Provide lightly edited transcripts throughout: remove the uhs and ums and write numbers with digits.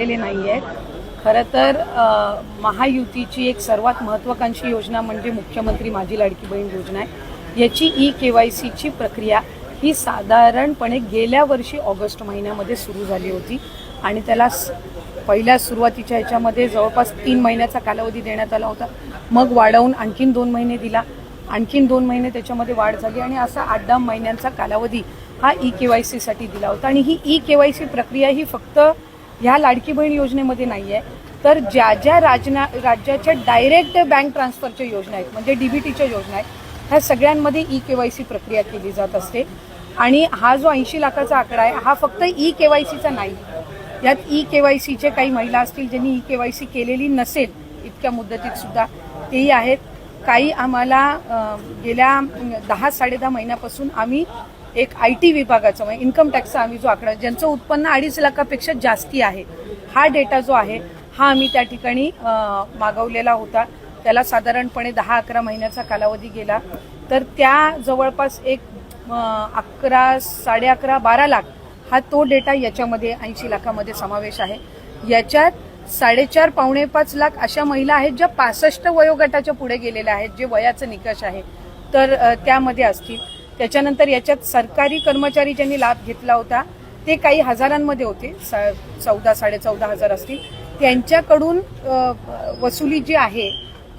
नाही आहेत. खरं तर महायुतीची एक सर्वात महत्त्वाकांक्षी योजना म्हणजे मुख्यमंत्री माझी लाडकी बहीण योजना आहे. याची KYCची प्रक्रिया ही साधारणपणे गेल्या वर्षी ऑगस्ट महिन्यामध्ये सुरू झाली होती आणि त्याला पहिल्या सुरुवातीच्या ह्याच्यामध्ये जवळपास 3 महिन्याचा कालावधी देण्यात आला होता. मग वाढवून आणखीन 2 महिने दिला, आणखीन 2 महिने त्याच्यामध्ये वाढ झाली आणि असा 8-10 महिन्यांचा कालावधी हा KYCसाठी दिला होता. आणि ही KYC प्रक्रिया ही फक्त ह्या लाडकी बहीण योजनेमध्ये नाही आहे, तर ज्या ज्या राज्याच्या डायरेक्ट बँक ट्रान्सफरच्या योजना आहेत म्हणजे DBTच्या योजना आहेत, ह्या सगळ्यांमध्ये KYC प्रक्रिया केली जात असते. आणि हा जो 80 लाखाचा आकडा आहे हा फक्त KYCचा नाही. यात KYCचे काही महिला असतील ज्यांनी KYC केलेली नसेल इतक्या मुदतीत सुद्धा तेही आहेत. काही आम्हाला गेल्या 10-10.5 महिन्यापासून आम्ही एक IT विभागाचा म्हणजे इन्कम टॅक्सचा आम्ही जो आकडा ज्यांचं उत्पन्न 2.5 लाखापेक्षा जास्ती आहे हा डेटा जो आहे हा आम्ही त्या ठिकाणी मागवलेला होता. त्याला साधारणपणे 10-11 महिन्याचा कालावधी गेला. तर त्या जवळपास एक 11, 11.5, 12 लाख हा तो डेटा याच्यामध्ये 80 लाखामध्ये समावेश आहे. याच्यात 4.5 पावणे 5 लाख अशा महिला आहेत ज्या 65 वयोगटाच्या पुढे गेलेल्या आहेत, जे वयाचं निकष आहे तर त्यामध्ये असतील. त्याच्यानंतर याच्यात सरकारी कर्मचारी ज्यांनी लाभ घेतला होता ते काही हजारांमध्ये होते, 14-14.5 हजार असतील. त्यांच्याकडून वसुली जी आहे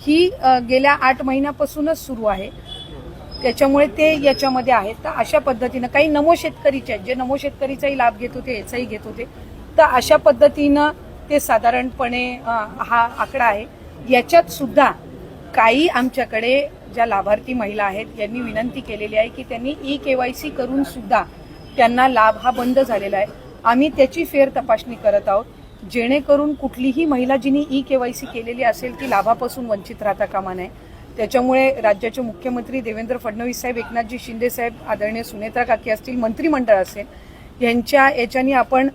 ही गेल्या 8 महिन्यापासूनच सुरू आहे, त्याच्यामुळे ते याच्यामध्ये आहेत. तर अशा पद्धतीनं काही नमो शेतकरीचे आहेत जे नमो शेतकरीचाही लाभ घेत होते, याचाही घेत होते. तर अशा पद्धतीनं ते साधारणपणे हा आकडा आहे. याच्यात सुद्धा काही आमच्याकडे ज्या लाभार्थी महिला आहेत यांनी विनंती केलेली आहे की त्यांनी KYC करून सुद्धा त्यांना लाभ हा बंद झालेला आहे. आम्ही त्याची फेर तपासणी करत आहोत जेणेकरून कुठलीही महिला जिने KYC केलेली असेल ती लाभापासून वंचित राहता कामा नये. त्याच्यामुळे राज्याचे मुख्यमंत्री देवेंद्र फडणवीस साहेब, एकनाथजी शिंदे साहेब, आदरणीय सुनेत्रा काकी असतील, मंत्रिमंडळ असेल, यांच्या याच्यानी आपण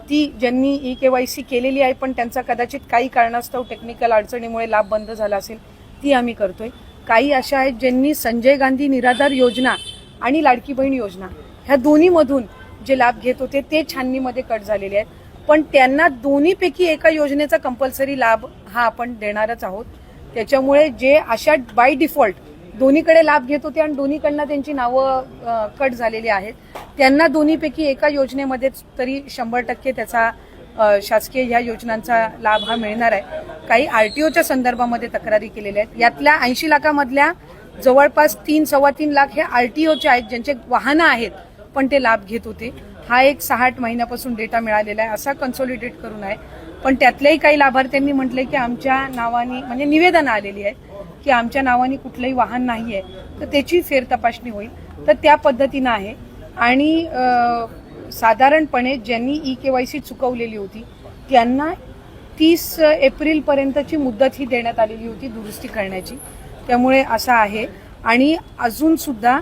ती ज्यांनी KYC केलेली आहे पण त्यांचा कदाचित काही कारणास्तव टेक्निकल अडचणीमुळे लाभ बंद झाला असेल ती आम्ही करतोय. काही अशा आहेत ज्यांनी संजय गांधी निराधार योजना आणि लाडकी बहीण योजना ह्या दोन्हीमधून जे लाभ घेत होते ते छाननीमध्ये कट झालेले आहेत, पण त्यांना दोन्हीपैकी एका योजनेचा कंपल्सरी लाभ हा आपण देणारच आहोत. त्याच्यामुळे जे अशा बाय डिफॉल्ट दोन्हीकडे लाभ घेत होते आणि दोन्हीकडनं त्यांची नावं कट झालेली आहेत त्यांना दोन्हीपैकी एका योजनेमध्येच तरी 100% त्याचा शासकीय ह्या योजनांचा लाभ हा मिळणार आहे. काही RTOच्या संदर्भामध्ये तक्रारी केलेल्या आहेत. यातल्या 80 लाखामधल्या जवळपास 3-3.25 लाख हे RTOचे आहेत ज्यांचे वाहनं आहेत पण ते लाभ घेत होते. हा एक 6-8 महिन्यापासून डेटा मिळालेला आहे, असा कन्सोलिडेट करून आहे. पण त्यातल्याही काही लाभार्थ्यांनी म्हटले की आमच्या नावाने म्हणजे निवेदनं आलेली आहेत की आमच्या नावाने कुठलंही वाहन नाही आहे, तर त्याची फेर तपासणी होईल. तर त्या पद्धतीनं आहे. आणि साधारणपणे ज्यांनी KYC चुकवलेली होती त्यांना 30 एप्रिलपर्यंतची मुदत ही देण्यात आलेली होती दुरुस्ती करण्याची. त्यामुळे असं आहे. आणि अजून सुद्धा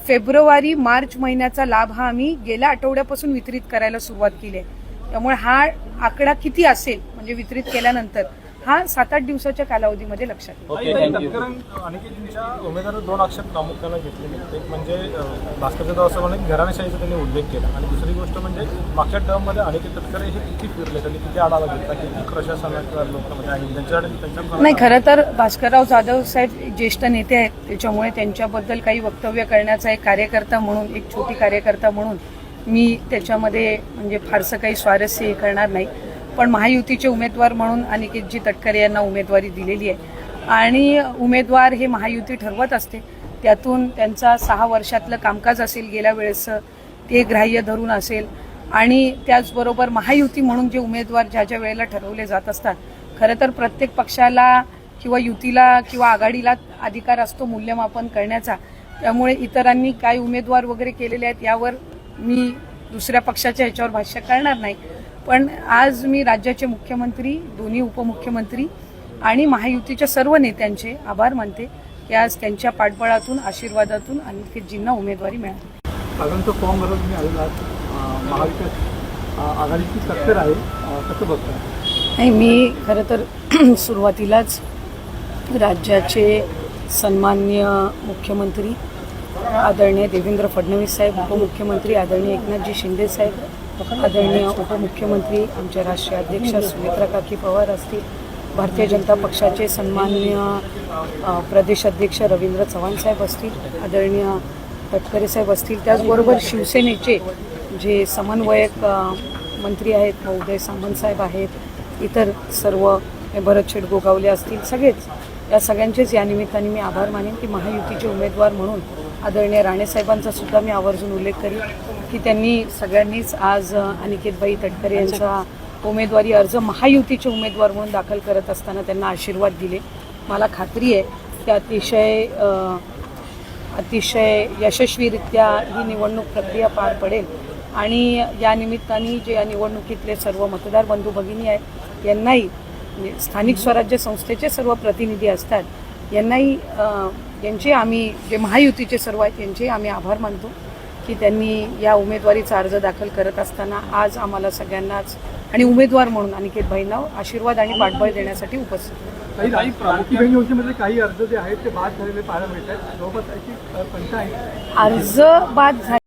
फेब्रुवारी-मार्च महिन्याचा लाभ हा आम्ही गेल्या आठवड्यापासून वितरित करायला सुरुवात केली आहे. त्यामुळे हा आकडा किती असेल म्हणजे वितरित केल्यानंतर हा 7-8 दिवसाच्या कालावधीमध्ये लक्षात येईल. अनिकेतजींच्या उमेदवार 2 अक्षर प्रामुख्याने घेतलेले. एक म्हणजे भास्कर जाधव साहेबांनी घराणेशाहीचा त्यांनी उल्लेख केला आणि दुसरी गोष्ट म्हणजे मागच्या टर्ममध्ये अनिकेत तटकरे हे किती फिरले, त्यांनी किती आढावा घेतला, किती प्रशासनाच्या लोकांमध्ये आहे त्यांच्याकडे. नाही, खरं तर भास्करराव जाधव साहेब ज्येष्ठ नेते आहेत, त्याच्यामुळे त्यांच्याबद्दल काही वक्तव्य करण्याचा एक कार्यकर्ता म्हणून, एक छोटी कार्यकर्ता म्हणून मी त्याच्यामध्ये म्हणजे फारसं काही स्वारस्य हे करणार नाही. पण महायुतीचे उमेदवार म्हणून अनिकेतजी तटकरे यांना उमेदवारी दिलेली आहे आणि उमेदवार हे महायुती ठरवत असते. त्यातून त्यांचा 6 वर्षातलं कामकाज असेल गेल्या वेळेसचं ते ग्राह्य धरून असेल आणि त्याचबरोबर महायुती म्हणून जे उमेदवार ज्या ज्या वेळेला ठरवले जात असतात, खरं तर प्रत्येक पक्षाला किंवा युतीला किंवा आघाडीला अधिकार असतो मूल्यमापन करण्याचा. त्यामुळे इतरांनी काय उमेदवार वगैरे केलेले आहेत यावर मी दुसऱ्या पक्षाच्या ह्याच्यावर भाष्य करणार नाही. पण आज मी राज्याचे मुख्यमंत्री, दोन्ही उपमुख्यमंत्री आणि महायुतीच्या सर्व नेत्यांचे आभार मानते की आज त्यांच्या पाठबळातून, आशीर्वादातून अनिकेतजींना उमेदवारी मिळाली. अजून तो फॉर्म भरून मी आलेला महाविकास आघाडीची तत्पर आहे, कसं बघताय? नाही, मी खरं तर सुरुवातीलाच राज्याचे सन्माननीय मुख्यमंत्री आदरणीय देवेंद्र फडणवीस साहेब, उपमुख्यमंत्री आदरणीय एकनाथजी शिंदे साहेब आदरणीय उपमुख्यमंत्री आमचे राष्ट्रीय अध्यक्ष सुमित्रा काकी पवार असतील, भारतीय जनता पक्षाचे सन्माननीय प्रदेश अध्यक्ष रवींद्र चव्हाण साहेब असतील, आदरणीय तटकरे साहेब असतील, त्याचबरोबर शिवसेनेचे जे समन्वयक मंत्री आहेत उदय सामंत साहेब आहेत, इतर सर्व भरतशेठ गोगावले असतील, सगळेच या सगळ्यांचेच या निमित्ताने मी आभार मानेन की महायुतीचे उमेदवार म्हणून आदरणीय राणेसाहेबांचा सुद्धा मी आवर्जून उल्लेख करीन की त्यांनी सगळ्यांनीच आज अनिकेतबाई तटकरे यांचा उमेदवारी अर्ज महायुतीचे उमेदवार म्हणून दाखल करत असताना त्यांना आशीर्वाद दिले. मला खात्री आहे की अतिशय यशस्वीरित्या ही निवडणूक प्रक्रिया पार पडेल आणि या निमित्ताने जे या निवडणुकीतले सर्व मतदार बंधू भगिनी आहेत यांनाही स्थानिक स्वराज्य संस्थेचे सर्व प्रतिनिधी असतात यांनाही यांचे आम्ही जे महायुतीचे सर्व आहेत यांचे आम्ही आभार मानतो की त्यांनी या उमेदवारीचा अर्ज दाखल करत असताना आज आम्हाला सगळ्यांनाच आणि उमेदवार म्हणून अनिकेतबाईंना आशीर्वाद आणि पाठबळ देण्यासाठी उपस्थित काही प्रामुख्य बहीण योजनेमध्ये काही अर्ज जे आहेत ते बाद झालेले पाहायला मिळत आहेत. जवळपास 85 अर्ज बाद झाले